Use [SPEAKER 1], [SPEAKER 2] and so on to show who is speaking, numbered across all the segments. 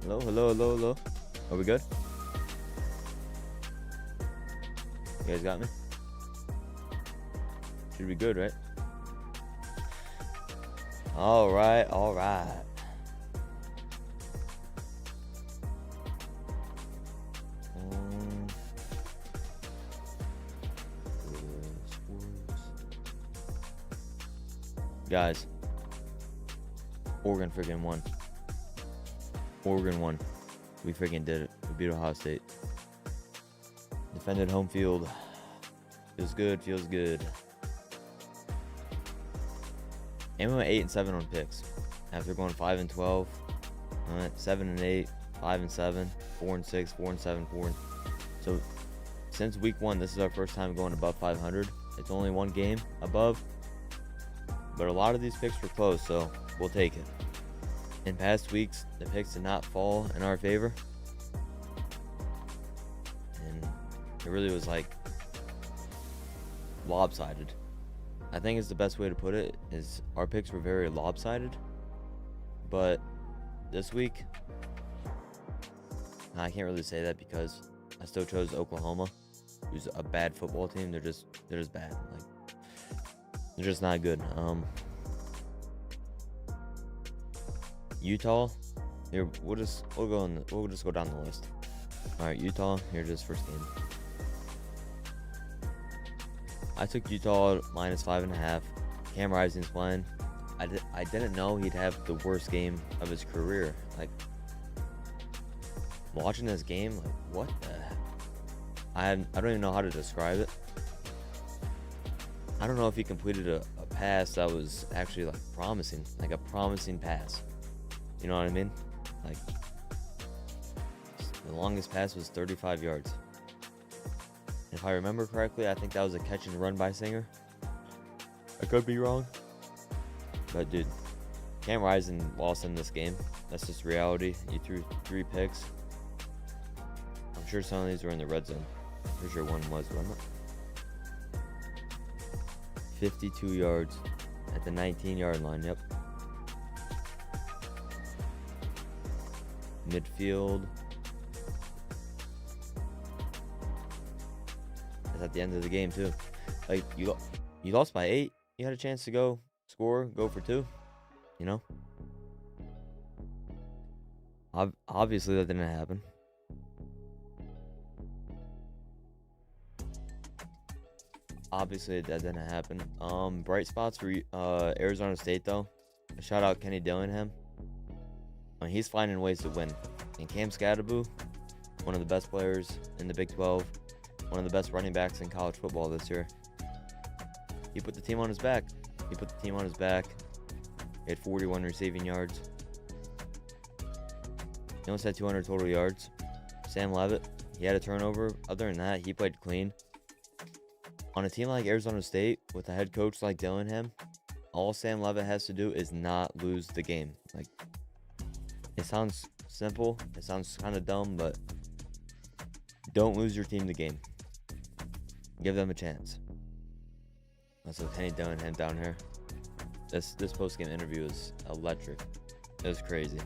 [SPEAKER 1] Hello, hello, hello, hello. Are we good? You guys got me? Should be good, right? All right, all right. Guys, Oregon freaking won. Oregon won. We freaking did it. We beat Ohio State. Defended home field. Feels good, feels good. And we went 8-7 on picks. After going 5-12, we went 7-8, 5-7, 4-6, 4-7, 4. So since week 1, this is our first time going above 500. It's only one game above, but a lot of these picks were close, so we'll take it. In past weeks, the picks did not fall in our favor, and it really was like lopsided. I think is the best way to put it, is our picks were very lopsided, but this week, I can't really say that because I still chose Oklahoma, who's a bad football team. They're just bad. Like, they're just not good. Utah, here we'll just go down the list. All right, Utah, here's his first game. I took Utah minus 5.5. Cam Rising's playing. I didn't know he'd have the worst game of his career. Like, watching this game, like, what the heck? I don't even know how to describe it. I don't know if he completed a pass that was actually like promising, like a promising pass. You know what I mean? Like, the longest pass was 35 yards. If I remember correctly, I think that was a catch and run by Singer. I could be wrong. But dude, Cam Rising lost in this game. That's just reality. He threw 3 picks. I'm sure some of these were in the red zone. I'm pretty sure one was, wasn't it? 52 yards at the 19-yard line. Yep. Midfield. That's at the end of the game too. Like, you lost by 8. You had a chance to go for 2. You know. Obviously that didn't happen. Obviously that didn't happen. Bright spots for Arizona State though. Shout out Kenny Dillingham. He's finding ways to win. And Cam Scatterbo, one of the best players in the Big 12, one of the best running backs in college football this year. He put the team on his back. He had 41 receiving yards. He almost had 200 total yards. Sam Levitt, he had a turnover. Other than that, he played clean. On a team like Arizona State, with a head coach like Dillingham, all Sam Levitt has to do is not lose the game. Like, it sounds simple, it sounds kind of dumb, but don't lose your team the game. Give them a chance. Also, Kenny Dillingham down here. This post-game interview was electric. It was crazy.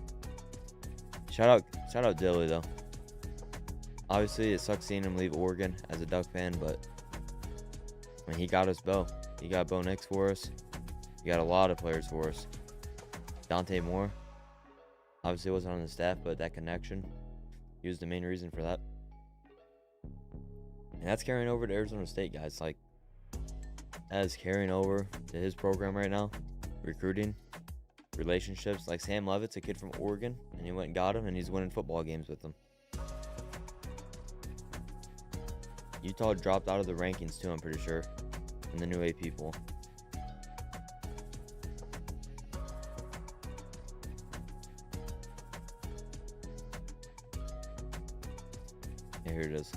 [SPEAKER 1] Shout out Dilly though. Obviously, it sucks seeing him leave Oregon as a Duck fan, but I mean, he got us Bo. He got Bo Nix for us. He got a lot of players for us. Dante Moore. Obviously wasn't on the staff, but that connection, he was the main reason for that. And that's carrying over to Arizona State, guys. Like, that is carrying over to his program right now. Recruiting, relationships. Like, Sam Levitt's a kid from Oregon, and he went and got him, and he's winning football games with him. Utah dropped out of the rankings too, I'm pretty sure, in the new AP poll. Here it is.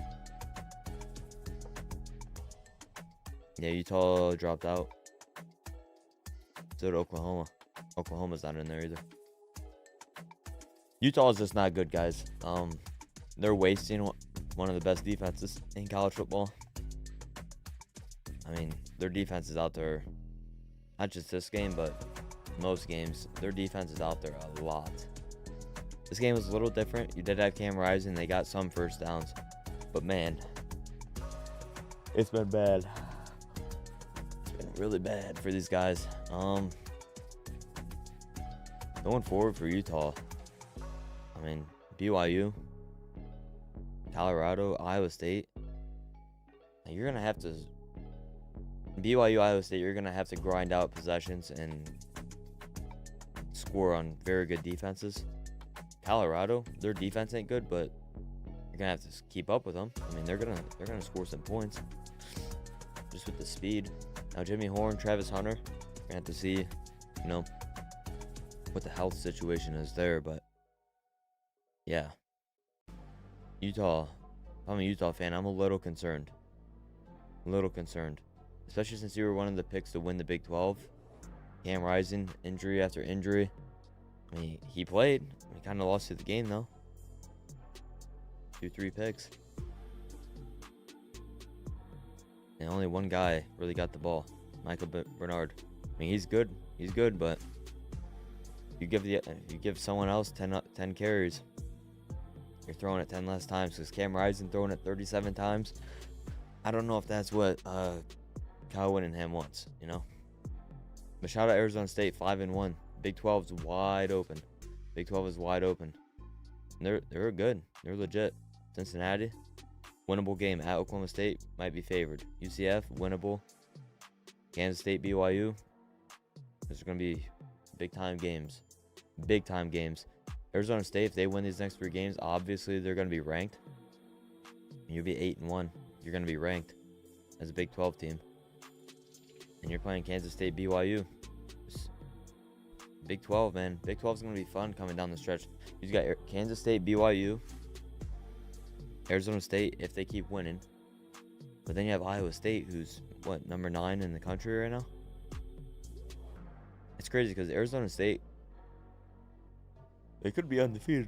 [SPEAKER 1] Yeah, Utah dropped out. So did Oklahoma. Oklahoma's not in there either. Utah is just not good, guys. They're wasting one of the best defenses in college football. I mean, their defense is out there. Not just this game, but most games. Their defense is out there a lot. This game was a little different. You did have Cam Rising. They got some first downs. But, man, it's been bad. It's been really bad for these guys. Going forward for Utah, I mean, BYU, Colorado, Iowa State. You're going to have to, BYU, Iowa State, you're going to have to grind out possessions and score on very good defenses. Colorado, their defense ain't good, but you're going to have to keep up with them. I mean, they're gonna score some points just with the speed. Now, Jimmy Horn, Travis Hunter, you're going to have to see, you know, what the health situation is there, but yeah, Utah. If I'm a Utah fan, I'm a little concerned, especially since you were one of the picks to win the Big 12. Cam Rising, injury after injury. I mean, he played. He kind of lost to the game though. 2-3 picks, and only one guy really got the ball, Michael Bernard. I mean, he's good, but you give someone else 10 carries, you're throwing it 10 less times. Because Cam Rising throwing it 37 times, I don't know if that's what Kyle Whittingham wants, you know. But shout out Arizona State, 5-1. Big 12's wide open. Big 12 is wide open. And they're good. They're legit. Cincinnati, winnable game at Oklahoma State, might be favored. UCF, winnable. Kansas State, BYU. Those are gonna be big time games. Arizona State, if they win these next 3 games, obviously they're going to be ranked. You'll be 8-1. You're going to be ranked as a Big 12 team. And you're playing Kansas State, BYU. Big 12, man. Big 12 is going to be fun coming down the stretch. You've got Kansas State, BYU, Arizona State, if they keep winning. But then you have Iowa State, who's, what, number 9 in the country right now? It's crazy because Arizona State, they could be undefeated.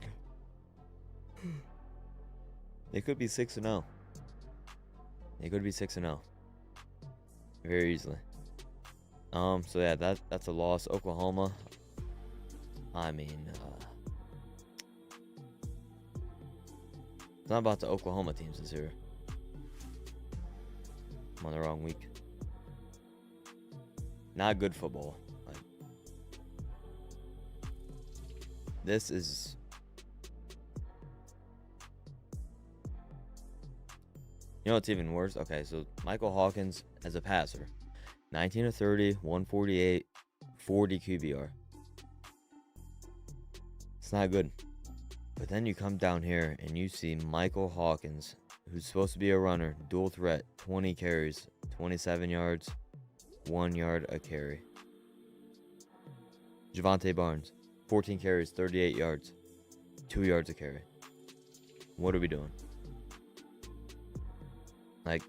[SPEAKER 1] They could be 6-0. They could be 6-0. Very easily. So yeah, that's a loss. Oklahoma. I mean, it's not about the Oklahoma teams this year. I'm on the wrong week. Not good football. This is, you know what's even worse? Okay, so Michael Hawkins as a passer, 19 of 30, 148, 40 QBR. It's not good. But then you come down here and you see Michael Hawkins, who's supposed to be a runner, dual threat, 20 carries, 27 yards, 1 yard a carry. Javonte Barnes, 14 carries, 38 yards, 2 yards a carry. What are we doing? Like,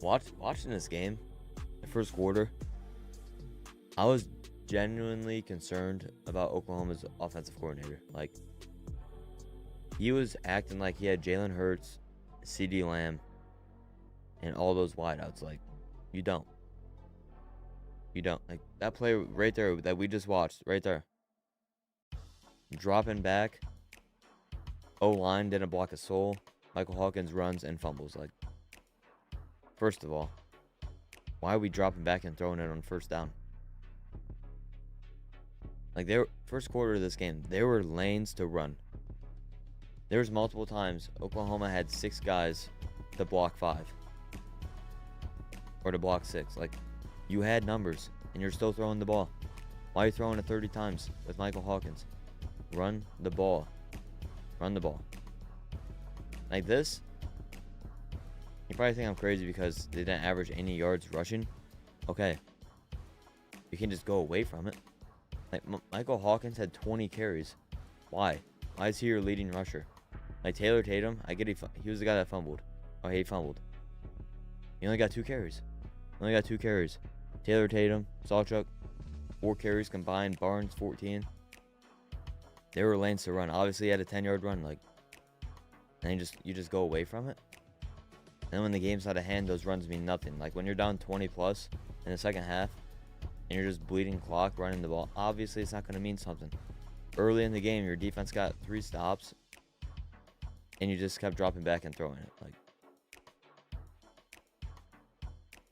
[SPEAKER 1] watching this game, the first quarter, I was genuinely concerned about Oklahoma's offensive coordinator. Like, he was acting like he had Jalen Hurts, CeeDee Lamb, and all those wideouts. Like, you don't. Like, that play right there that we just watched, right there. Dropping back. O-line didn't block a soul. Michael Hawkins runs and fumbles. Like, first of all, why are we dropping back and throwing it on first down? Like, first quarter of this game, there were lanes to run. There was multiple times Oklahoma had 6 guys to block 5. Or to block 6. Like, you had numbers, and you're still throwing the ball. Why are you throwing it 30 times with Michael Hawkins? Run the ball. Run the ball. Like this, you probably think I'm crazy because they didn't average any yards rushing. Okay. You can just go away from it. Like, Michael Hawkins had 20 carries. Why? Why is he your leading rusher? Like, Taylor Tatum, I get he was the guy that fumbled. Oh, he fumbled. He only got 2 carries. Taylor Tatum, Sawchuk, 4 carries combined. Barnes, 14. There were lanes to run. Obviously, he had a 10-yard run. Like, and you just go away from it. And then when the game's out of hand, those runs mean nothing. Like, when you're down 20 plus in the second half, and you're just bleeding clock running the ball, obviously it's not going to mean something. early in the game, your defense got 3 stops, and you just kept dropping back and throwing it. Like,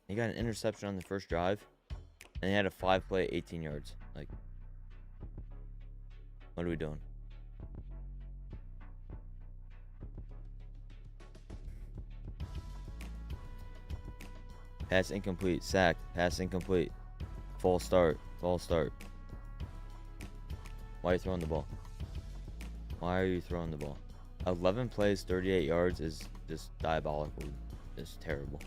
[SPEAKER 1] you got an interception on the first drive, and they had a 5-play, 18 yards. Like, what are we doing? Pass incomplete, sack, pass incomplete, false start, false start. Why are you throwing the ball? Why are you throwing the ball? 11 plays, 38 yards is just diabolical. Just terrible.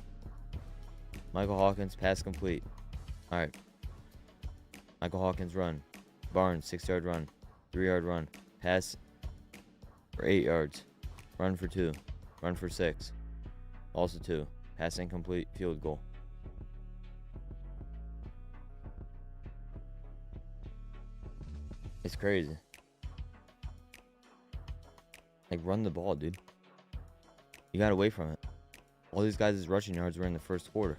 [SPEAKER 1] Michael Hawkins, pass complete. Alright. Michael Hawkins, run. Barnes, 6-yard run. 3-yard run. Pass for 8 yards. Run for 2. Run for 6. Also 2. Pass incomplete. Field goal. It's crazy. Like, run the ball, dude. You got away from it. All these guys' rushing yards were in the first quarter.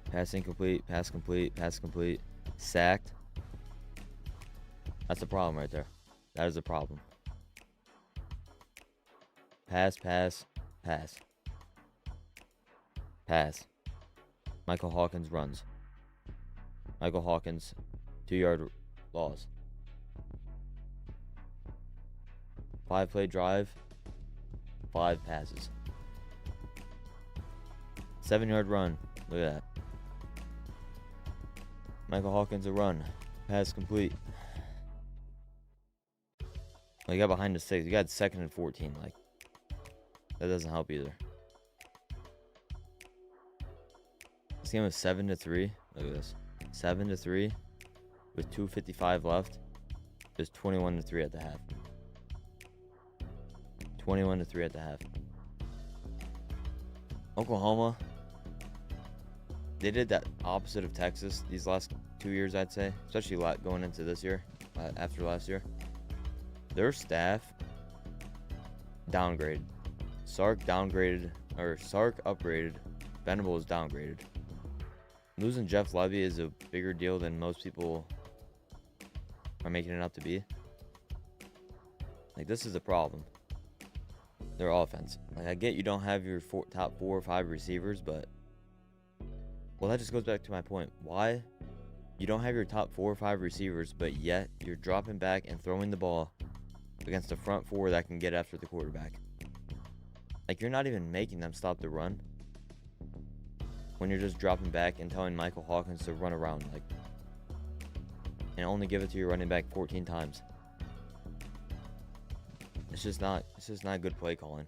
[SPEAKER 1] Pass incomplete, pass complete, pass complete. Sacked. That's a problem right there. That is a problem. Pass, pass, pass. Pass. Michael Hawkins runs. Michael Hawkins, 2-yard loss. 5-play drive, 5 passes. 7-yard run. Look at that. Michael Hawkins a run. Pass complete. Well, you got behind the 6. You got 2nd and 14. Like, that doesn't help either. This game was 7-3. Look at this. 7-3 with 2:55 left. It's 21-3 at the half. 21-3 at the half. Oklahoma, they did that opposite of Texas these last 2 years, I'd say, especially going into this year, after last year. Their staff downgraded. Sark upgraded. Venables downgraded. Losing Jeff Levy is a bigger deal than most people are making it out to be. Like, this is a problem. Their offense. Like, I get you don't have your top 4 or 5 receivers, but... Well, that just goes back to my point. Why you don't have your top 4 or 5 receivers, but yet you're dropping back and throwing the ball against a front 4 that can get after the quarterback. Like, you're not even making them stop the run when you're just dropping back and telling Michael Hawkins to run around, like, and only give it to your running back 14 times. It's just not good play calling.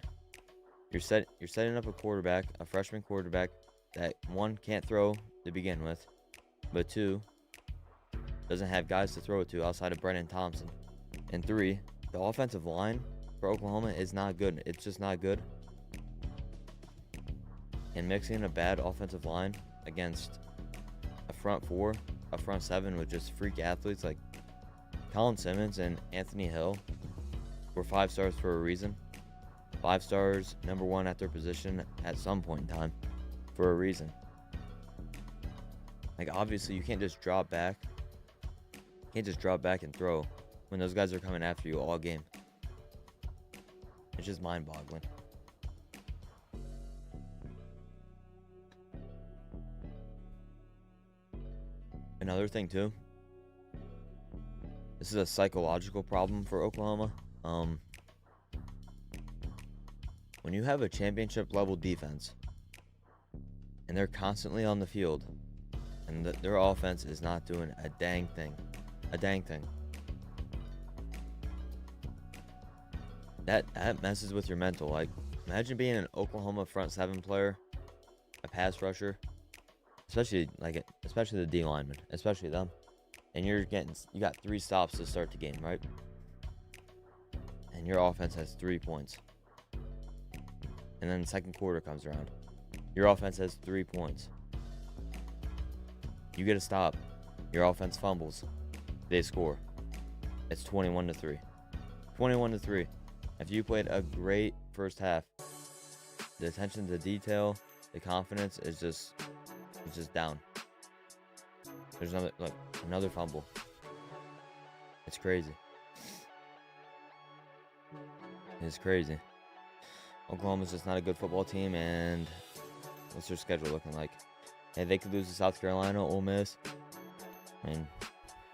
[SPEAKER 1] You're setting up a quarterback, a freshman quarterback that, 1, can't throw to begin with, but 2, doesn't have guys to throw it to outside of Brennan Thompson, and 3, the offensive line for Oklahoma is not good. It's just not good. And mixing a bad offensive line against a front 4, a front 7 with just freak athletes like Colin Simmons and Anthony Hill were 5 stars for a reason. 5 stars, number 1 at their position at some point in time for a reason. Like, obviously you can't just drop back. You can't just drop back and throw when those guys are coming after you all game. It's just mind-boggling. Another thing too, this is a psychological problem for Oklahoma. When you have a championship level defense and they're constantly on the field and their offense is not doing a dang thing, that messes with your mental. Like, imagine being an Oklahoma front 7 player, a pass rusher, especially the D linemen, especially them, and you got 3 stops to start the game, right? And your offense has 3 points, and then the second quarter comes around, your offense has 3 points. You get a stop, your offense fumbles, they score. It's 21-3. 21-3. If you played a great first half, the attention to detail, the confidence is just down. There's another fumble. It's crazy. It's crazy. Oklahoma's just not a good football team, and what's their schedule looking like? Hey, they could lose to South Carolina, Ole Miss, and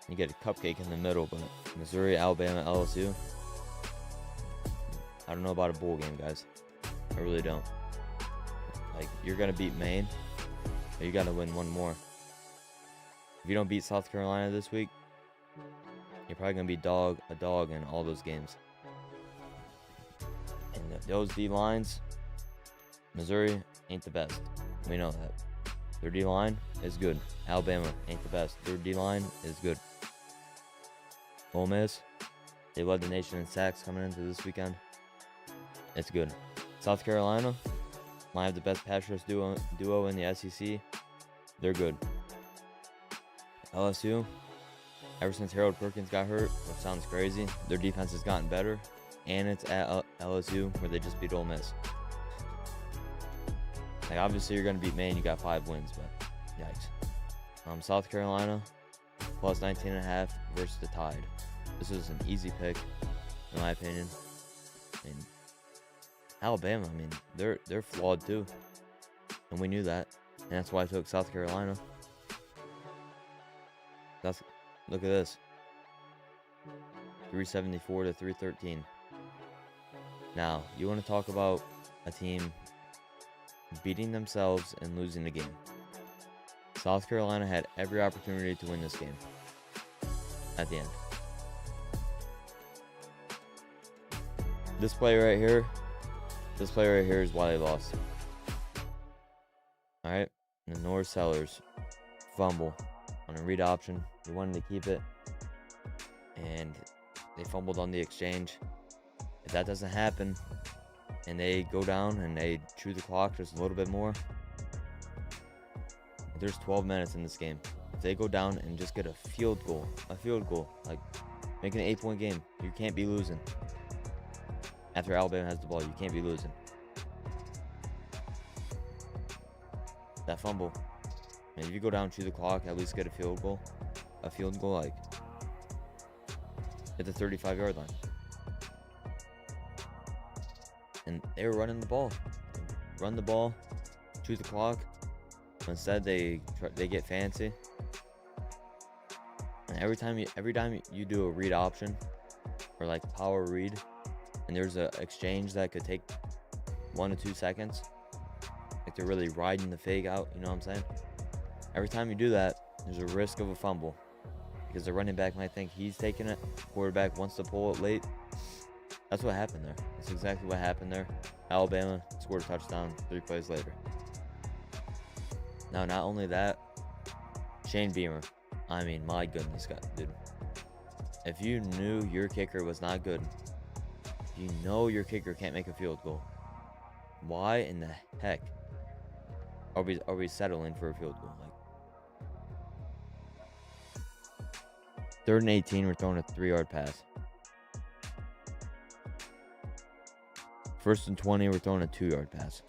[SPEAKER 1] you get a cupcake in the middle, but Missouri, Alabama, LSU. I don't know about a bowl game, guys. I really don't. Like, you're going to beat Maine, but you got to win one more. If you don't beat South Carolina this week, you're probably going to be a dog in all those games. And those D-lines, Missouri ain't the best. We know that. Their D-line is good. Alabama ain't the best. Their D-line is good. Ole Miss, they led the nation in sacks coming into this weekend. It's good. South Carolina might have the best pass rush duo in the SEC. They're good. LSU, ever since Harold Perkins got hurt, which sounds crazy, their defense has gotten better, and it's at LSU where they just beat Ole Miss. Like, obviously you're going to beat Maine, you got 5 wins, but yikes. South Carolina, plus 19.5 versus the Tide. This is an easy pick, in my opinion. And Alabama, I mean, they're flawed too, and we knew that, and that's why I took South Carolina. Look at this, 374 to 313. Now, you want to talk about a team beating themselves and losing the game. South Carolina had every opportunity to win this game at the end. This play right here is why they lost. Alright, the North Sellers fumble on a read option. They wanted to keep it, and they fumbled on the exchange. If that doesn't happen, and they go down and they chew the clock just a little bit more, there's 12 minutes in this game. If they go down and just get a field goal, like make an 8-point game, you can't be losing. After Alabama has the ball, you can't be losing. That fumble, and if you go down, chew the clock, at least get a field goal, like at the 35-yard line. And they were running the ball, chew the clock. Instead, they get fancy. And every time you do a read option, or like power read, and there's an exchange that could take 1 to 2 seconds, like they're really riding the fake out, you know what I'm saying? Every time you do that, there's a risk of a fumble, because the running back might think he's taking it, quarterback wants to pull it late. That's what happened there. That's exactly what happened there. Alabama scored a touchdown 3 plays later. Now, not only that, Shane Beamer. I mean, my goodness, dude. If you knew your kicker was not good, you know your kicker can't make a field goal, why in the heck are we settling for a field goal? Like, 3rd and 18, we're throwing a 3-yard pass. 1st and 20, we're throwing a 2-yard pass.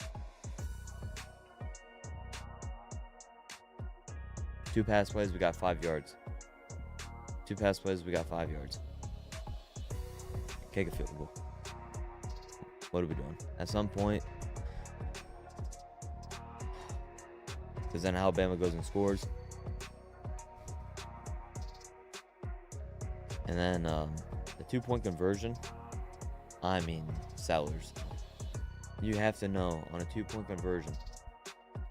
[SPEAKER 1] 2 pass plays, we got 5 yards. 2 pass plays, we got 5 yards. Kick a field goal. What are we doing? At some point, because then Alabama goes and scores. And then the 2-point conversion, I mean, Sellers. You have to know, on a 2-point conversion,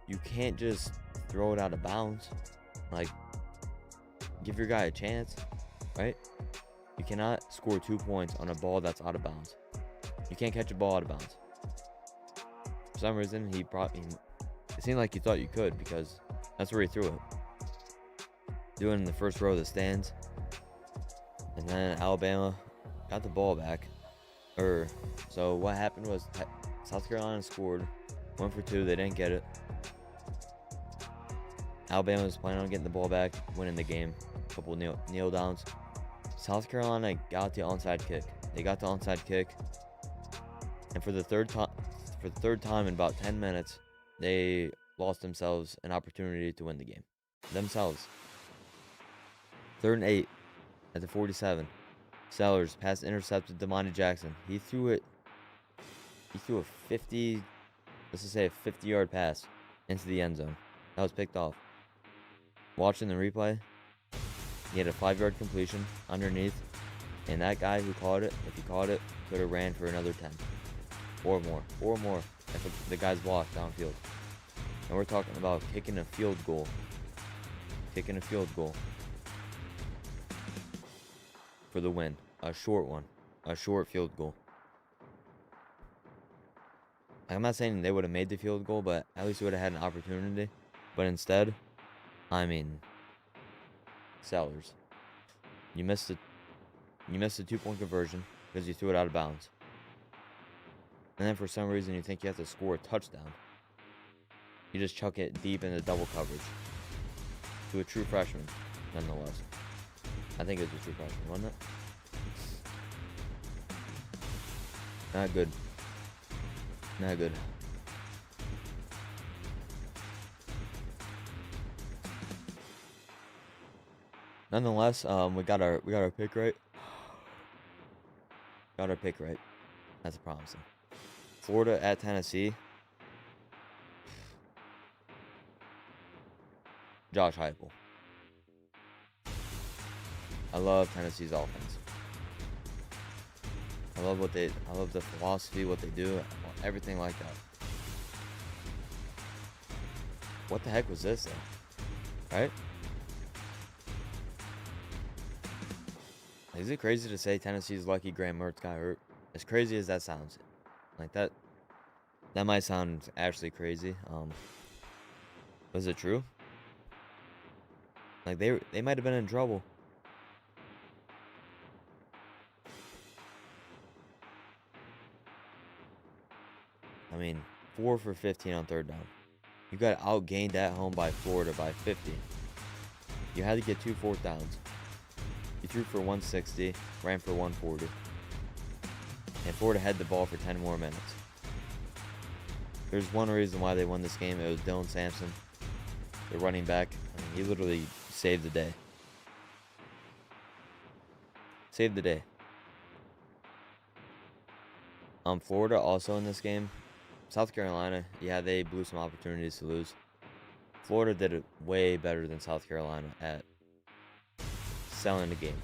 [SPEAKER 1] you can't just throw it out of bounds. Like, give your guy a chance, right? You cannot score 2 points on a ball that's out of bounds. You can't catch a ball out of bounds. For some reason, it seemed like he thought you could, because that's where he threw it. Doing it in the first row of the stands. And then Alabama got the ball back. So what happened was South Carolina scored 1 for 2. They didn't get it. Alabama was planning on getting the ball back, winning the game. A couple of kneel downs. South Carolina got the onside kick. They got the onside kick, and for the third time in about 10 minutes, they lost themselves an opportunity to win the game. Themselves. 3rd and 8 at the 47. Sellers pass intercepted Damani Jackson. He threw a 50, let's just say a 50-yard pass into the end zone. That was picked off. Watching the replay, he had a 5-yard completion underneath, and that guy who caught it, if he caught it, could have ran for another 10 or more if the guy's blocked downfield. And we're talking about kicking a field goal for the win. A short one, a short field goal. I'm not saying they would have made the field goal, but at least they would have had an opportunity. But instead, I mean, Sellers, you missed the 2-point conversion because you threw it out of bounds. And then for some reason you think you have to score a touchdown. You just chuck it deep into double coverage to a true freshman, nonetheless. I think it was a true freshman, wasn't it? Not good. Not good. Nonetheless, we got our pick right. Got our pick right. That's promising. Florida at Tennessee. Josh Heupel. I love Tennessee's offense. I love the philosophy, what they do, everything like that. What the heck was this though? Right? Is it crazy to say Tennessee's lucky Graham Mertz got hurt? As crazy as that sounds. Like that might sound actually crazy. Was it true? Like they might have been in trouble. I mean, 4 for 15 on 3rd down. You got outgained at home by Florida by 50. You had to get 2 4th downs. You threw for 160, ran for 140. And Florida had the ball for 10 more minutes. There's one reason why they won this game. It was Dylan Sampson, the running back. I mean, he literally saved the day. Saved the day. Florida also in this game. South Carolina, yeah, they blew some opportunities to lose. Florida did it way better than South Carolina at selling the game.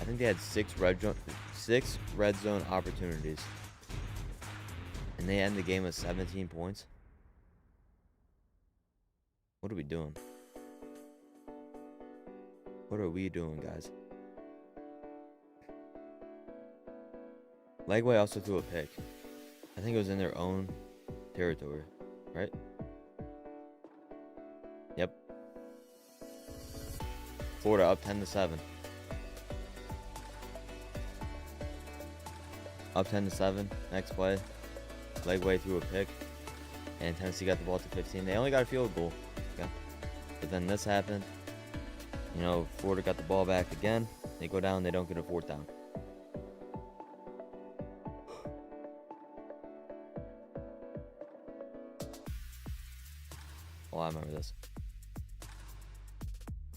[SPEAKER 1] I think they had 6 red zone opportunities. And they end the game with 17 points. What are we doing? What are we doing, guys? Legway also threw a pick. I think it was in their own territory, right? Yep. Florida up 10-7. Up 10-7. Next play, Legway threw a pick, and Tennessee got the ball to 15. They only got a field goal. Okay. But then this happened. You know, Florida got the ball back again. They go down. They don't get a 4th down. Oh, I remember this.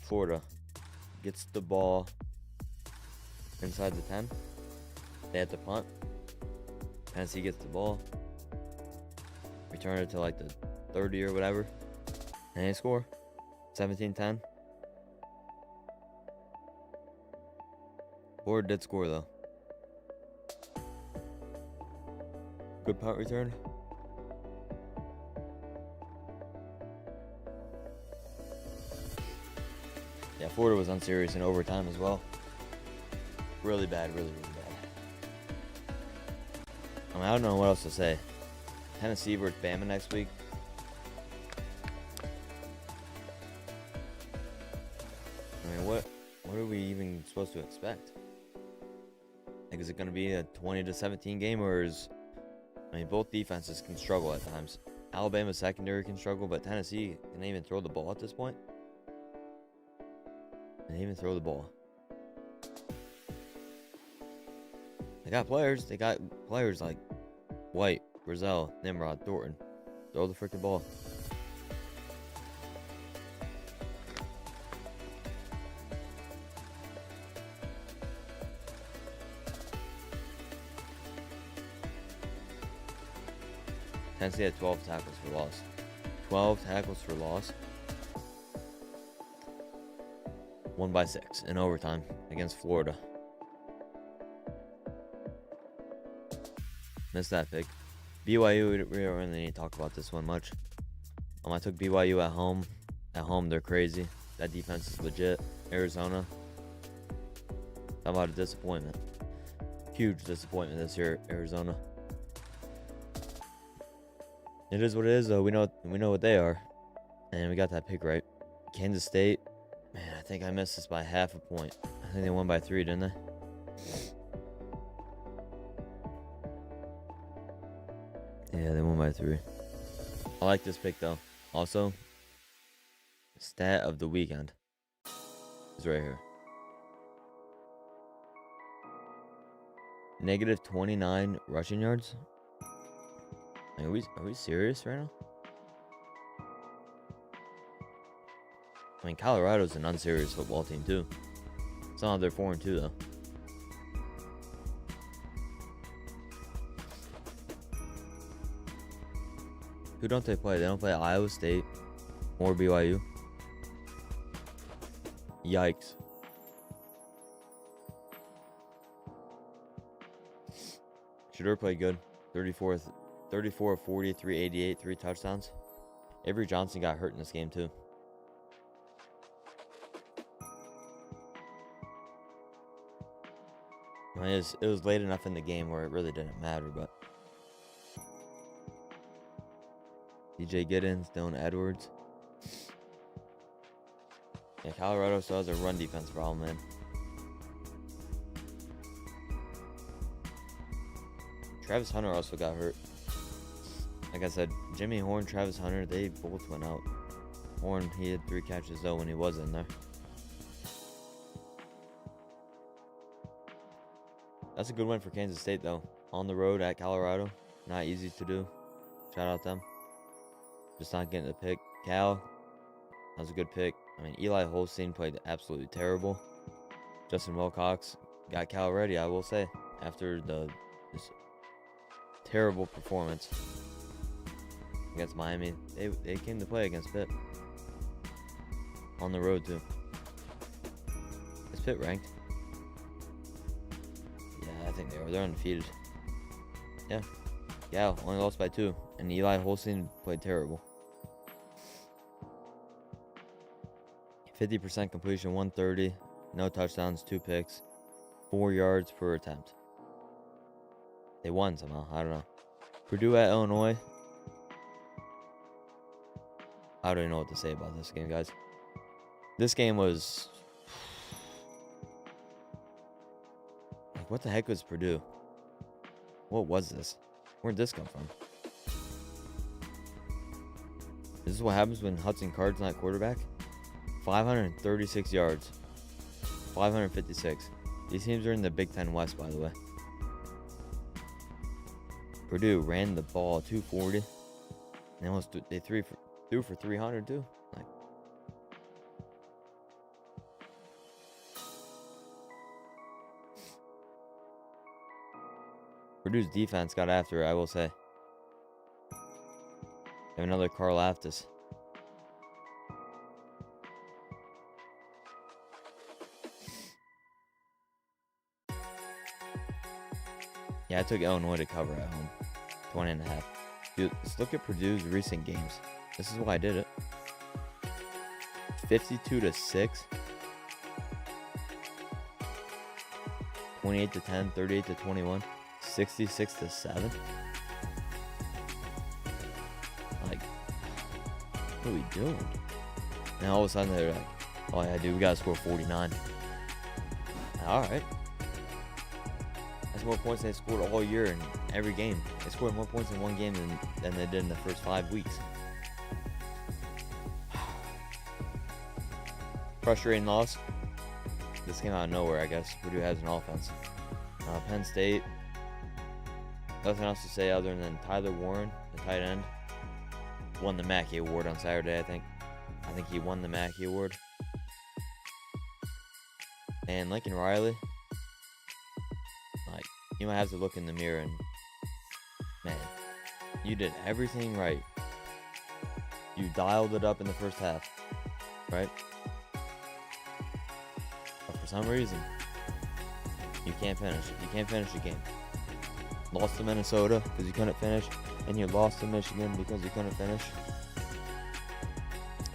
[SPEAKER 1] Florida gets the ball inside the 10. They have to punt. Tennessee gets the ball. Return it to like the 30 or whatever. And they score. 17-10. Florida did score though. Good punt return. Yeah, Florida was unserious in overtime as well. Really bad, really bad. I mean, I don't know what else to say. Tennessee versus Bama next week. I mean, what are we even supposed to expect? Like, is it going to be a 20-17 game, or both defenses can struggle at times. Alabama's secondary can struggle, but Tennessee can even throw the ball at this point. They even throw the ball. They got players like White, Brazell, Nimrod, Thornton. Throw the freaking ball. Tennessee had 12 tackles for loss. 12 tackles for loss. Won by 6 in overtime against Florida. Missed that pick. BYU, we don't really need to talk about this one much. I took BYU at home. At home, they're crazy. That defense is legit. Arizona. How about a disappointment? Huge disappointment this year, Arizona. It is what it is, though. We know what they are, and we got that pick right. Kansas State. Man, I think I missed this by half a point. I think they won by 3, didn't they? Yeah, they won by 3. I like this pick, though. Also, stat of the weekend is right here. Negative 29 rushing yards. Are we serious right now? I mean, Colorado's an unserious football team, too. It's not like they're 4-2, though. Who don't they play? They don't play Iowa State or BYU. Yikes. Shedeur played good. 34 of 40, 388, 3 touchdowns. Avery Johnson got hurt in this game, too. I mean, it was late enough in the game where it really didn't matter, but DJ Giddens, Dylan Edwards. Yeah, Colorado still has a run defense problem, man. Travis Hunter also got hurt. Like I said, Jimmy Horn, Travis Hunter, they both went out. Horn, he had 3 catches, though, when he was in there. That's a good win for Kansas State, though. On the road at Colorado. Not easy to do. Shout out them. Just not getting the pick. Cal, that was a good pick. I mean, Eli Holstein played absolutely terrible. Justin Wilcox got Cal ready, I will say, after this terrible performance against Miami. They came to play against Pitt. On the road, too. Is Pitt ranked? Yeah, I think they are. They're undefeated. Yeah. Yeah, only lost by 2. And Eli Holstein played terrible. 50% completion, 130. No touchdowns, 2 picks. 4 yards per attempt. They won somehow. I don't know. Purdue at Illinois. I don't even know what to say about this game, guys. This game was... Like, what the heck was Purdue? What was this? Where'd this come from? This is what happens when Hudson Card's not quarterback? 536 yards. 556. These teams are in the Big Ten West, by the way. Purdue ran the ball 240. And they threw for 300 too. Like, Purdue's defense got after it, I will say. They have another Carl Aftis. Yeah, I took Illinois to cover at home. 20.5. Dude, let's look at Purdue's recent games. This is why I did it. 52-6. 28-10, 38-21, 66-7. Like, what are we doing? Now all of a sudden they're like, oh yeah, dude, we gotta score 49. Alright. That's more points than they scored all year in every game. They scored more points in one game than they did in the first 5 weeks. Frustrating loss. This came out of nowhere, I guess. Purdue has an offense. Penn State. Nothing else to say other than Tyler Warren, the tight end, won the Mackey Award on Saturday, I think. I think he won the Mackey Award. And Lincoln Riley. Like, you might have to look in the mirror and, man, You did everything right. You dialed it up in the first half, right? But for some reason, you can't finish. You can't finish the game. Lost to Minnesota because you couldn't finish, and you lost to Michigan because you couldn't finish.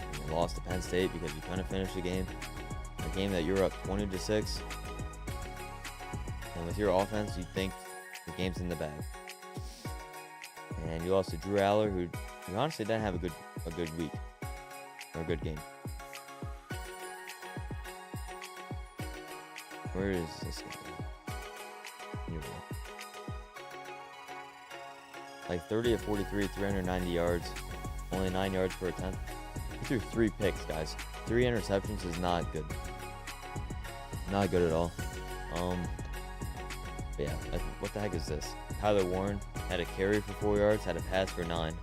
[SPEAKER 1] And you lost to Penn State because you couldn't finish the game. A game that you're up 20-6, and with your offense, you think the game's in the bag. And you lost to Drew Aller, who honestly didn't have a good week or a good game. Where is this guy? Here we go. Like 30 of 43, 390 yards, only 9 yards per attempt. He threw 3 picks, guys. 3 interceptions is not good. Not good at all. But yeah, what the heck is this? Tyler Warren had a carry for 4 yards, had a pass for 9.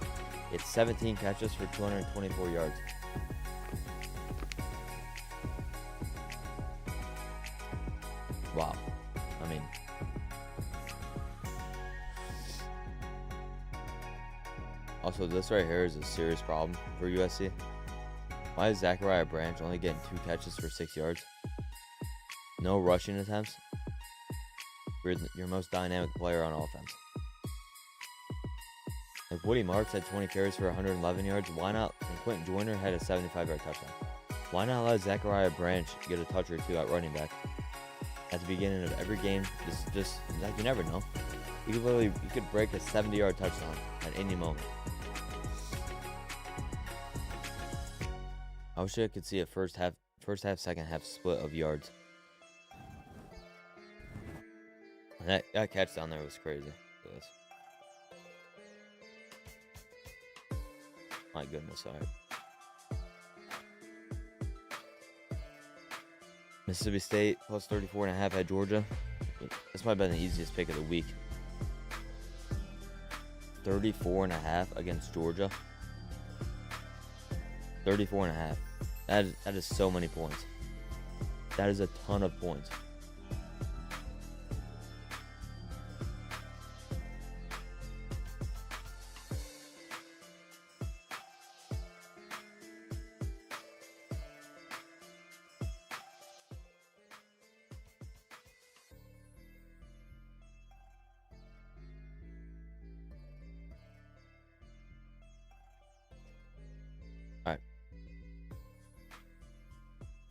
[SPEAKER 1] It's 17 catches for 224 yards. Wow. I mean, also this right here is a serious problem for USC. Why is Zachariah Branch only getting 2 catches for 6 yards? No rushing attempts. You're your most dynamic player on offense. Like Woody Marks had 20 carries for 111 yards. Why not? And Quentin Joyner had a 75-yard touchdown. Why not let Zachariah Branch get a touch or 2 at running back? At the beginning of every game, this is just like you never know. You could break a 70-yard touchdown at any moment. I wish I could see a first half, second half split of yards. And that catch down there was crazy. My goodness, alright. Mississippi State plus 34.5 at Georgia. This might have been the easiest pick of the week. 34.5 against Georgia. 34.5. That is so many points. That is a ton of points. Alright.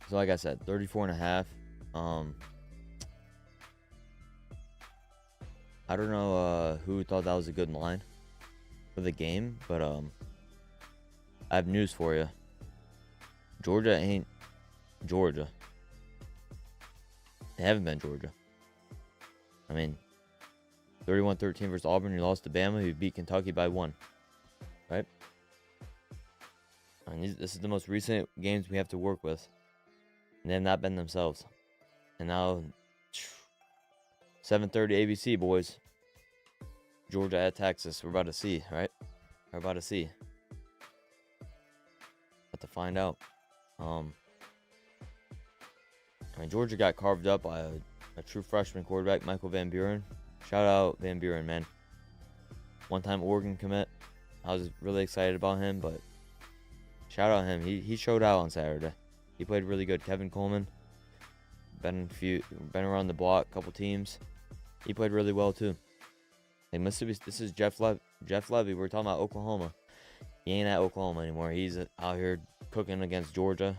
[SPEAKER 1] So like I said, 34.5. I don't know who thought that was a good line for the game, but I have news for you. Georgia ain't Georgia. They haven't been Georgia. I mean, 31-13 versus Auburn. You lost to Bama. You beat Kentucky by 1. Right? I mean, this is the most recent games we have to work with. And they have not been themselves. And now, 7:30 ABC, boys. Georgia at Texas. We're about to see, right? We're about to see. About to find out. I mean, Georgia got carved up by a true freshman quarterback, Michael Van Buren. Shout out Van Buren, man. One-time Oregon commit. I was really excited about him, but shout out him. He showed out on Saturday. He played really good. Kevin Coleman, been around the block, couple teams. He played really well too. Hey, Mississippi. This is Jeff Levy. We're talking about Oklahoma. He ain't at Oklahoma anymore. He's out here cooking against Georgia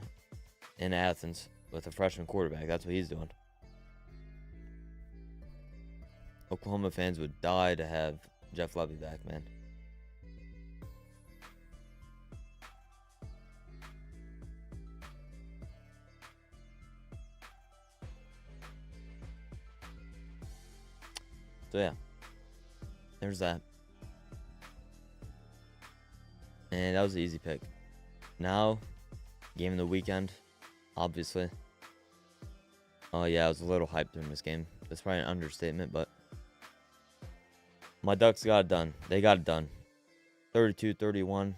[SPEAKER 1] in Athens with a freshman quarterback. That's what he's doing. Oklahoma fans would die to have Jeff Levy back, man. So yeah, there's that. And that was the easy pick. Now, game of the weekend, obviously. Oh yeah, I was a little hyped during this game. That's probably an understatement, but my Ducks got it done. They got it done. 32-31.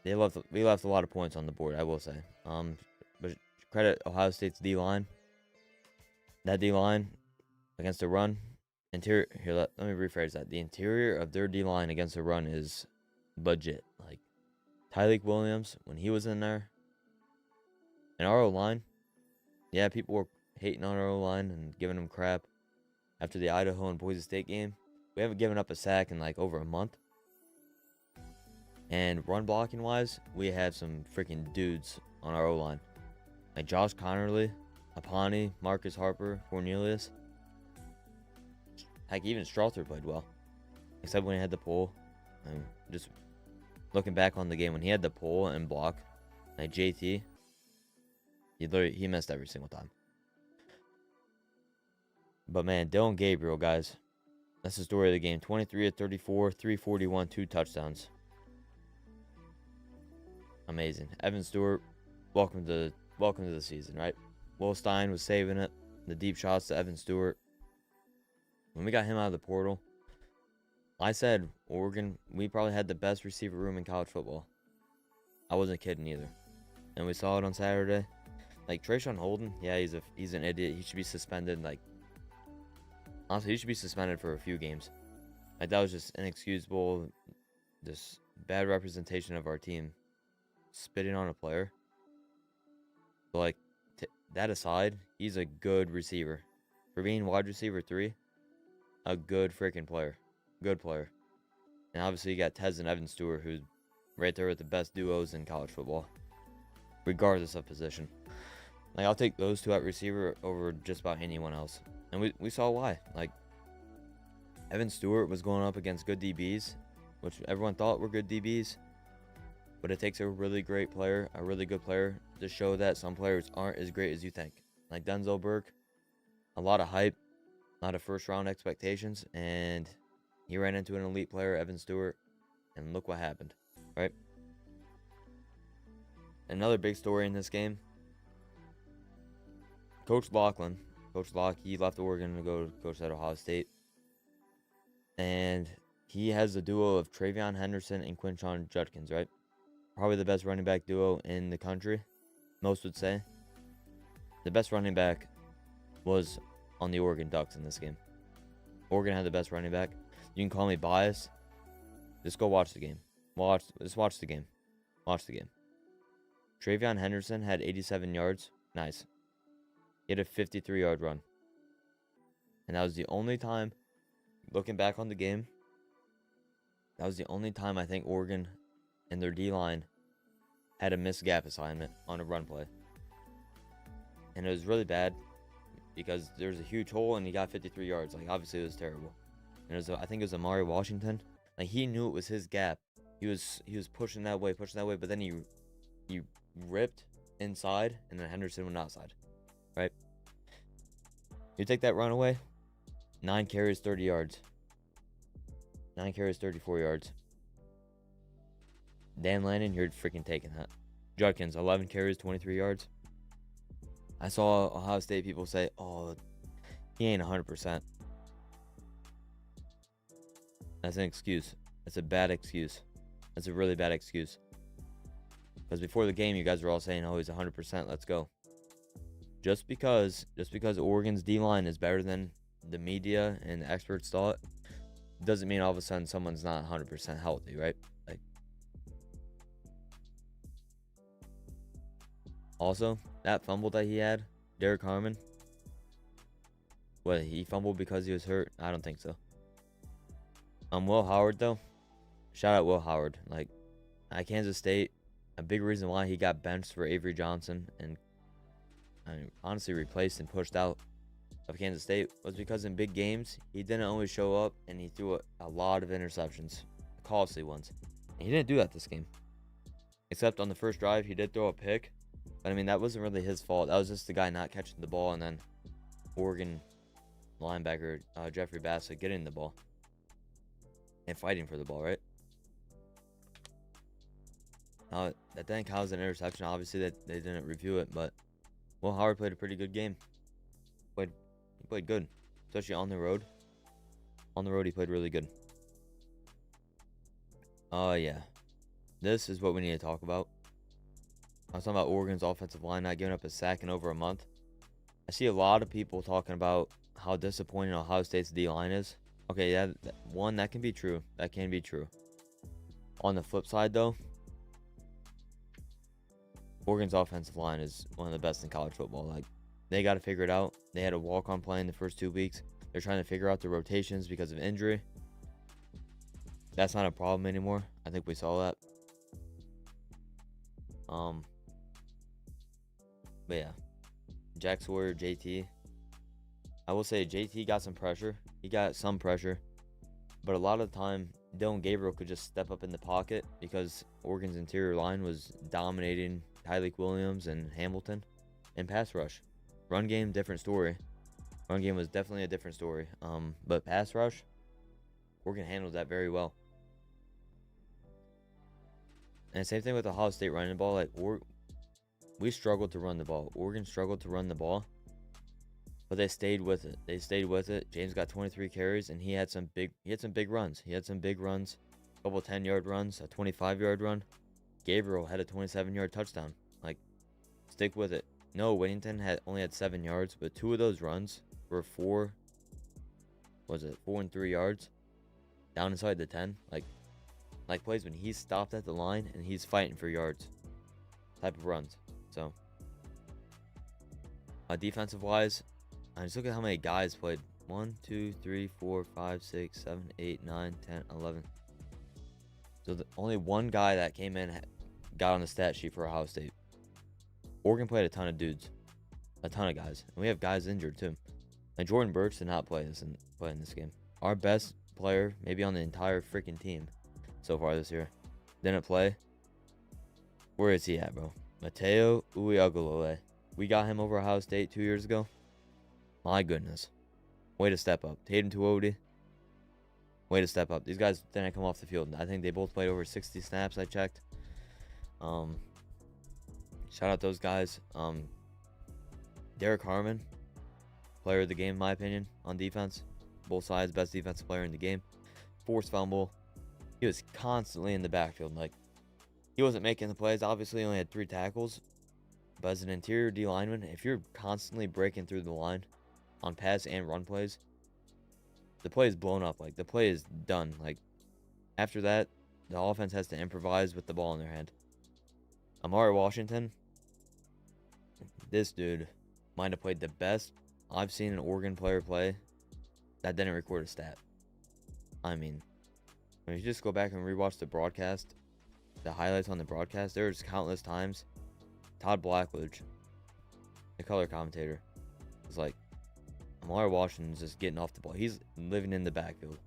[SPEAKER 1] We left a lot of points on the board, I will say. But credit Ohio State's D-line. That D-line against the run. Let me rephrase that. The interior of their D-line against the run is legit. Like Tyreek Williams, when he was in there, and our O-line, yeah, people were hating on our O-line and giving them crap after the Idaho and Boise State game. We haven't given up a sack in like over a month. And run blocking wise, we have some freaking dudes on our O-line. Like Josh Connerly, Apani, Marcus Harper, Cornelius. Heck, even Strother played well. Except when he had the pull. And just looking back on the game, when he had the pull and block, like JT, he missed every single time. But man, Dylan Gabriel, guys. That's the story of the game. 23 of 34, 341, 2 touchdowns. Amazing. Evan Stewart, welcome to the season, right? Will Stein was saving it. The deep shots to Evan Stewart. When we got him out of the portal, I said Oregon, we probably had the best receiver room in college football. I wasn't kidding either. And we saw it on Saturday. Like Trayshawn Holden, yeah, he's an idiot. He should be suspended. Like honestly, he should be suspended for a few games. Like that was just inexcusable, just bad representation of our team. Spitting on a player. But like that aside, he's a good receiver. For being wide receiver 3, a good freaking player. Good player. And obviously you got Tez and Evan Stewart, who's right there with the best duos in college football. Regardless of position. Like I'll take those two at receiver over just about anyone else. And we saw why. Like Evan Stewart was going up against good DBs, which everyone thought were good DBs. But it takes a really great player, a really good player, to show that some players aren't as great as you think. Like Denzel Burke, a lot of hype, a lot of first-round expectations, and he ran into an elite player, Evan Stewart, and look what happened, right? Another big story in this game, Coach Locke, he left Oregon to go coach at Ohio State. And he has the duo of Travion Henderson and Quinshon Judkins, right? Probably the best running back duo in the country, most would say. The best running back was on the Oregon Ducks in this game. Oregon had the best running back. You can call me biased. Just go watch the game. Just watch the game. Watch the game. Travion Henderson had 87 yards. Nice. He had a 53-yard run. And that was the only time, looking back on the game, that was the only time I think Oregon and their D-line had a missed gap assignment on a run play. And it was really bad because there was a huge hole and he got 53 yards. Like, obviously it was terrible. And it was, I think it was Amari Washington. Like, he knew it was his gap. He was pushing that way, but then he ripped inside, and then Henderson went outside. Right? You take that run away, 9 carries, 30 yards. 9 carries, 34 yards. Dan Lannon, you're freaking taking that. Judkins, 11 carries, 23 yards. I saw Ohio State people say, oh, he ain't 100%. That's an excuse. That's a bad excuse. That's a really bad excuse. Because before the game, you guys were all saying, oh, he's 100%, let's go. Just because Oregon's D-line is better than the media and the experts thought, doesn't mean all of a sudden someone's not 100% healthy, right? Like, also, that fumble that he had, Derek Harmon, what, he fumbled because he was hurt? I don't think so. Will Howard, though, shout out Will Howard. Like, at Kansas State, a big reason why he got benched for Avery Johnson and honestly replaced and pushed out of Kansas State was because in big games, he didn't always show up and he threw a lot of interceptions, costly ones. And he didn't do that this game. Except on the first drive, he did throw a pick. But I mean, that wasn't really his fault. That was just the guy not catching the ball and then Oregon linebacker Jeffrey Bassett getting the ball and fighting for the ball, right? Now, that didn't count as an interception. Obviously, that they didn't review it, but Will Howard played a pretty good game. He played good, especially on the road. On the road, he played really good. Oh, yeah. This is what we need to talk about. I was talking about Oregon's offensive line not giving up a sack in over a month. I see a lot of people talking about how disappointing Ohio State's D-line is. Okay, yeah, that can be true. That can be true. On the flip side, though, Oregon's offensive line is one of the best in college football. Like, they got to figure it out. They had a walk-on play in the first 2 weeks. They're trying to figure out the rotations because of injury. That's not a problem anymore. I think we saw that. But yeah, Jack Sawyer, JT. I will say JT got some pressure. He got some pressure. But a lot of the time, Dylan Gabriel could just step up in the pocket because Oregon's interior line was dominating Tyleik Williams and Hamilton in pass rush. Run game, different story. Run game was definitely a different story. But pass rush, Oregon handled that very well. And same thing with the Ohio State running the ball. Like, we struggled to run the ball. Oregon struggled to run the ball, but they stayed with it. James got 23 carries, and he had some big runs. A couple 10-yard runs, a 25-yard run. Gabriel had a 27-yard touchdown. Like, stick with it. No, Whittington only had 7 yards, but 2 of those runs were 4 and 3 yards down inside the 10. Like plays when he's stopped at the line and he's fighting for yards type of runs. So defensive wise, I just look at how many guys played. 1, 2, 3, 4, 5, 6, 7, 8, 9, 10, 11. So only one guy that came in got on the stat sheet for Ohio State. Oregon played a ton of dudes, a ton of guys, and we have guys injured too. And Jordan Burch did not play in this game. Our best player, maybe on the entire freaking team so far this year, didn't play. Where is he at, bro? Mateo Uiagalelei. We got him over Ohio State 2 years ago. My goodness. Way to step up. Tatum Tuioti. Way to step up. These guys didn't come off the field. I think they both played over 60 snaps, I checked. Shout out those guys. Derek Harmon, player of the game, in my opinion, on defense. Both sides, best defensive player in the game. Forced fumble. He was constantly in the backfield. Like, he wasn't making the plays. Obviously, he only had 3 tackles. But as an interior D lineman, if you're constantly breaking through the line on pass and run plays, the play is blown up. Like, the play is done. Like, after that, the offense has to improvise with the ball in their hand. Amari Washington, this dude might have played the best I've seen an Oregon player play that didn't record a stat. I mean, when you just go back and rewatch the broadcast, the highlights on the broadcast, there's countless times Todd Blackledge, the color commentator, was like, Amari Washington's just getting off the ball. He's living in the backfield.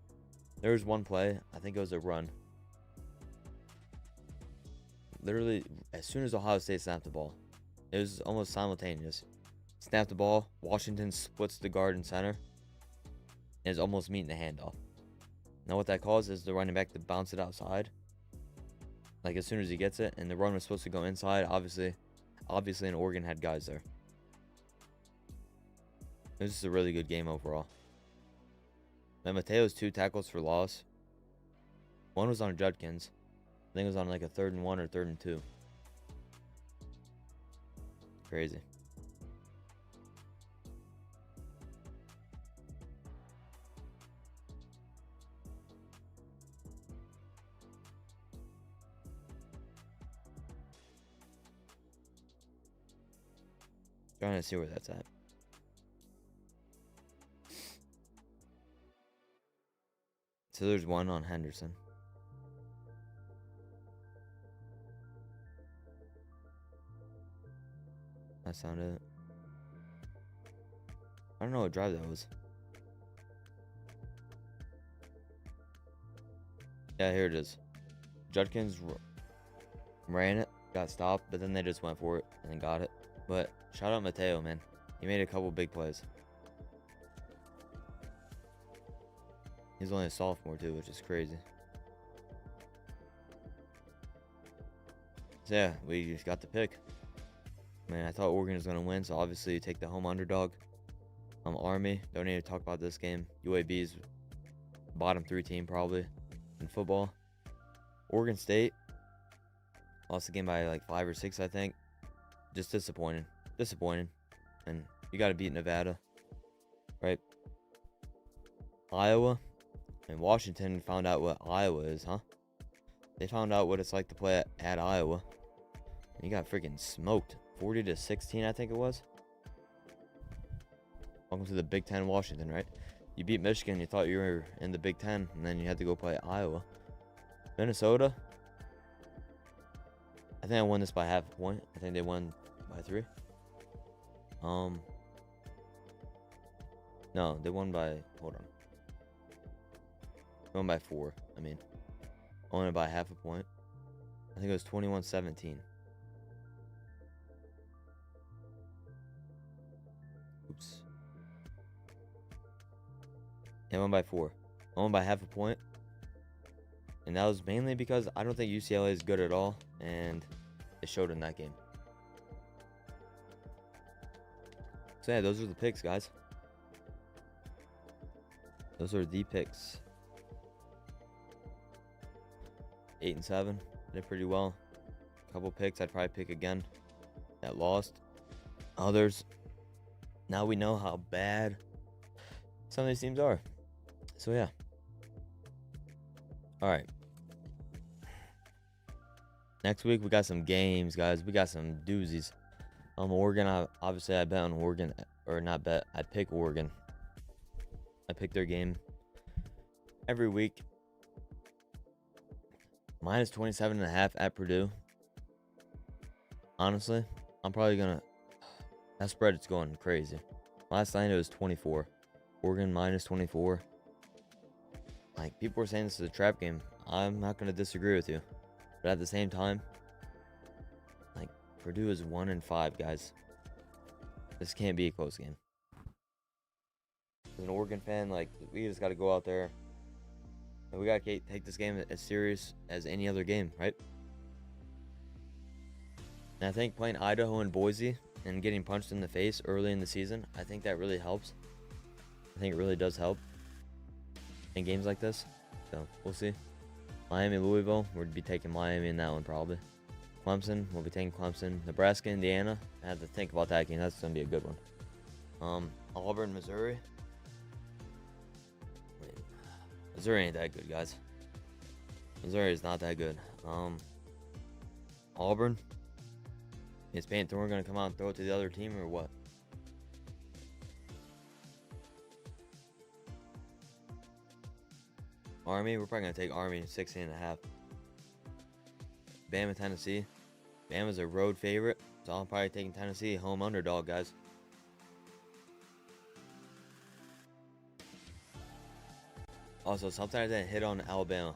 [SPEAKER 1] There was one play, I think it was a run. Literally, as soon as Ohio State snapped the ball, it was almost simultaneous. Snapped the ball, Washington splits the guard and center, and is almost meeting the handoff. Now what that causes the running back to bounce it outside, like as soon as he gets it, and the run was supposed to go inside. Obviously, and Oregon had guys there. It was just a really good game overall. Then Mateo's 2 tackles for loss. One was on Judkins. I think it was on like a 3rd and 1 or 3rd and 2. Crazy. Trying to see where that's at. So there's one on Henderson. That sounded it. I don't know what drive that was. Yeah, here it is. Judkins ran it, got stopped, but then they just went for it and then got it. But shout out Mateo, man. He made a couple big plays. He's only a sophomore too, which is crazy. So yeah, we just got the pick. Man, I thought Oregon was gonna win, so obviously you take the home underdog. Army, don't need to talk about this game. UAB's bottom 3 team probably in football. Oregon State lost the game by like 5 or 6, I think. Just disappointing. And you got to beat Nevada, right? Iowa and Washington found out what Iowa is, huh? They found out what it's like to play at Iowa. And you got freaking smoked. 40-16, I think it was. Welcome to the Big Ten, Washington, right? You beat Michigan, you thought you were in the Big Ten, and then you had to go play Iowa. Minnesota. I think I won this by half a point. I think they won by 3. No, they won by, hold on. They won by 4, I mean. Only by half a point. I think it was 21-17. Oops. They won by 4. I won by half a point. And that was mainly because I don't think UCLA is good at all. And it showed in that game. So yeah, those are the picks, guys. Those are the picks. 8 and 7. Did pretty well. Couple picks I'd probably pick again that lost. Others, now we know how bad some of these teams are. So yeah. Alright. Next week we got some games, guys. We got some doozies. Oregon, obviously I bet on Oregon. Or not bet, I pick Oregon. I pick their game every week. Minus 27.5 at Purdue. Honestly, I'm probably gonna. That spread is going crazy. Last night it was 24. Oregon minus 24. Like, people were saying this is a trap game. I'm not gonna disagree with you, but at the same time, like, Purdue is 1 and 5, guys. This can't be a close game. As an Oregon fan, like, we just got to go out there and we got to take this game as serious as any other game, right? And I think playing Idaho and Boise and getting punched in the face early in the season, I think that really helps. I think it really does help in games like this. So we'll see. Miami, Louisville, we'll be taking Miami in that one probably. Clemson, we'll be taking Clemson. Nebraska, Indiana, I have to think about that game. That's going to be a good one. Auburn, Missouri. Missouri ain't that good, guys. Missouri is not that good. Auburn. Is Payton Thorne going to come out and throw it to the other team or what? Army, we're probably going to take Army 16.5. Bama, Tennessee. Bama's a road favorite, so I'm probably taking Tennessee, home underdog, guys. Also, something I didn't hit on Alabama.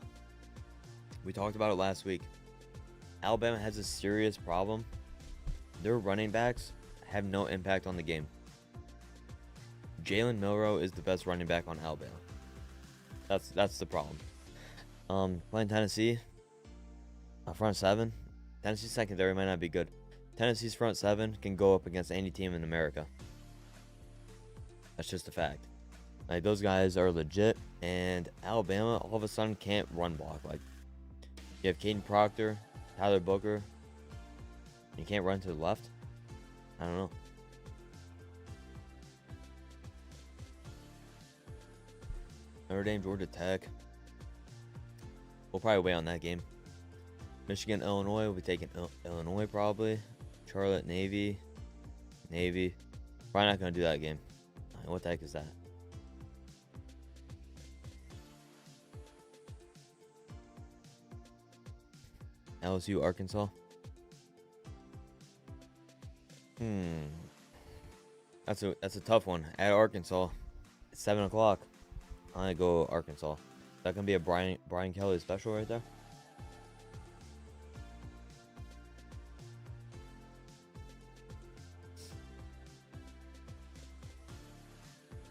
[SPEAKER 1] We talked about it last week. Alabama has a serious problem. Their running backs have no impact on the game. Jalen Milroe is the best running back on Alabama. That's the problem. Playing Tennessee, front 7. Tennessee's secondary might not be good. Tennessee's front 7 can go up against any team in America. That's just a fact. Like, those guys are legit, and Alabama all of a sudden can't run block. Like, you have Caden Proctor, Tyler Booker. You can't run to the left. I don't know. Notre Dame, Georgia Tech. We'll probably wait on that game. Michigan, Illinois. We'll be taking Illinois probably. Charlotte, Navy. Probably not going to do that game. What the heck is that? LSU, Arkansas. That's a tough one. At Arkansas, it's 7 o'clock. I'm gonna go Arkansas. Is that gonna be a Brian Kelly special right there?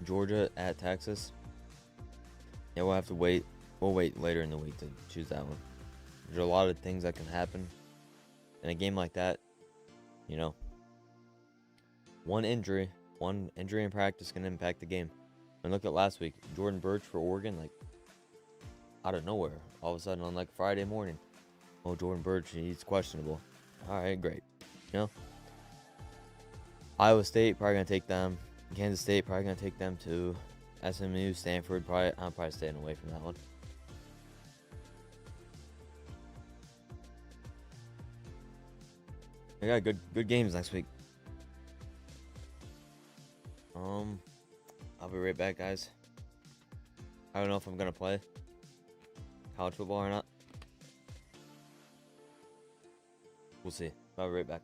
[SPEAKER 1] Georgia at Texas. Yeah, we'll have to wait. We'll wait later in the week to choose that one. There's a lot of things that can happen in a game like that. You know, one injury in practice can impact the game. And look at last week, Jordan Burch for Oregon, like, out of nowhere, all of a sudden on like Friday morning, oh, Jordan Burch, he's questionable. All right, great. You know, Iowa State probably gonna take them. Kansas State probably gonna take them to SMU, Stanford. I'm probably staying away from that one. I got good games next week. I'll be right back, guys. I don't know if I'm gonna play college football or not. We'll see. I'll be right back.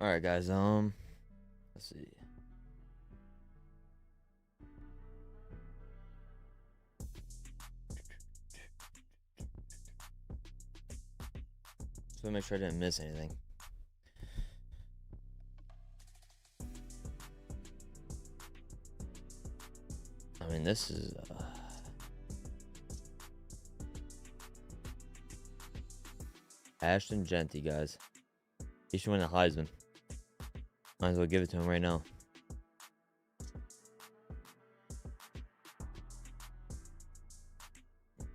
[SPEAKER 1] All right, guys. Let's see. So make sure I didn't miss anything. I mean, this is Ashton Genty, guys. He should win the Heisman. Might as well give it to him right now.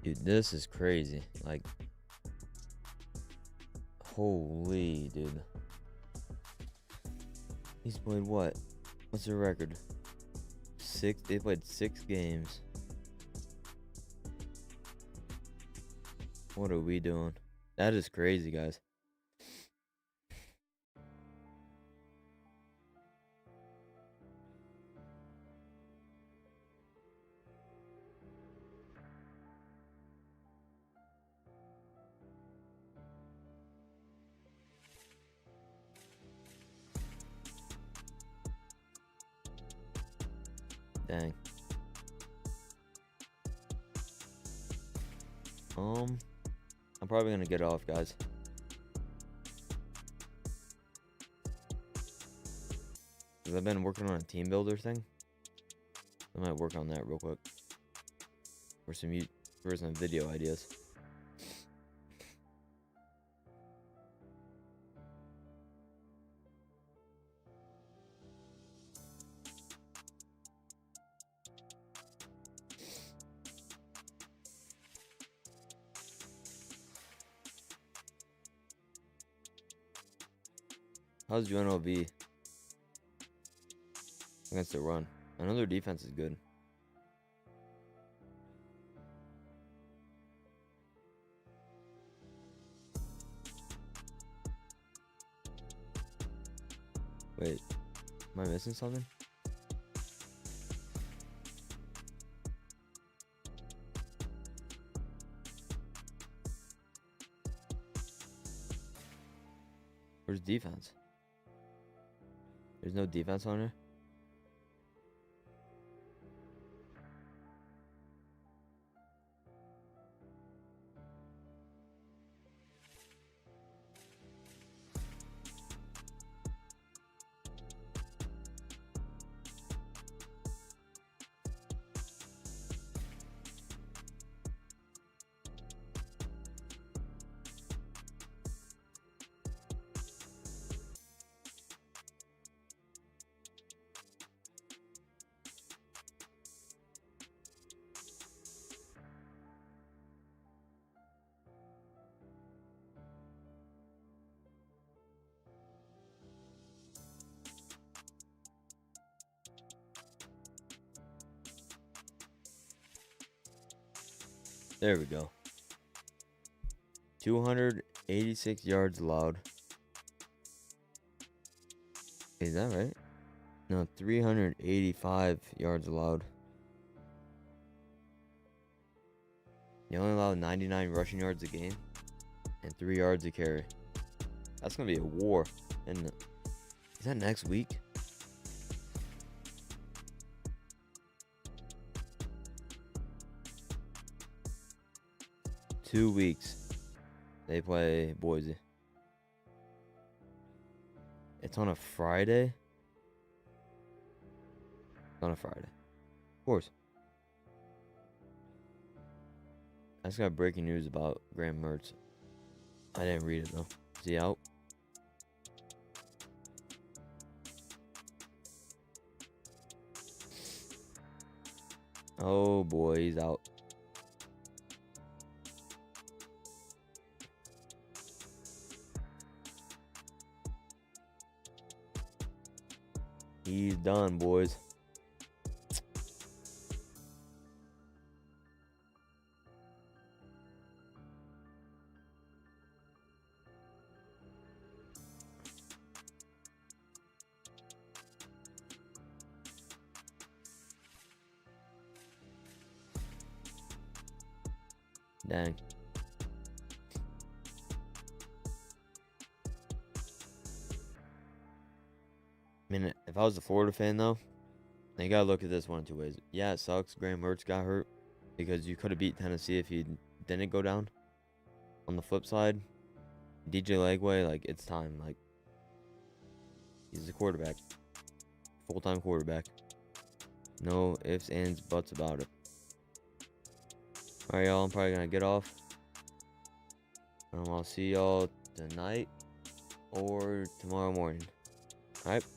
[SPEAKER 1] Dude, this is crazy. Like, holy, dude. He's played what? What's their record? 6. They played 6 games. What are we doing? That is crazy, guys. Dang. I'm probably gonna get off, guys. Cause I've been working on a team builder thing. I might work on that real quick. For some video ideas. How's UNLV against the run? I know their defense is good. Wait, am I missing something? Where's defense? There's no defense on her. There we go. 286 yards allowed. Is that right? No, 385 yards allowed. They only allow 99 rushing yards a game and 3 yards a carry. That's gonna be a war. And is that next week? Two weeks. They play Boise. It's on a Friday. It's on a Friday. Of course. I just got breaking news about Graham Mertz. I didn't read it though. Is he out? Oh boy, he's out. He's done, boys. Dang. mean, if I was a Florida fan, though, you gotta look at this one of two ways. Yeah, it sucks. Graham Mertz got hurt because you could have beat Tennessee if he didn't go down. On the flip side, DJ Lagway, like, it's time. Like, he's a quarterback. Full-time quarterback. No ifs, ands, buts about it. Alright, y'all, I'm probably gonna get off. I'll see y'all tonight or tomorrow morning. Alright?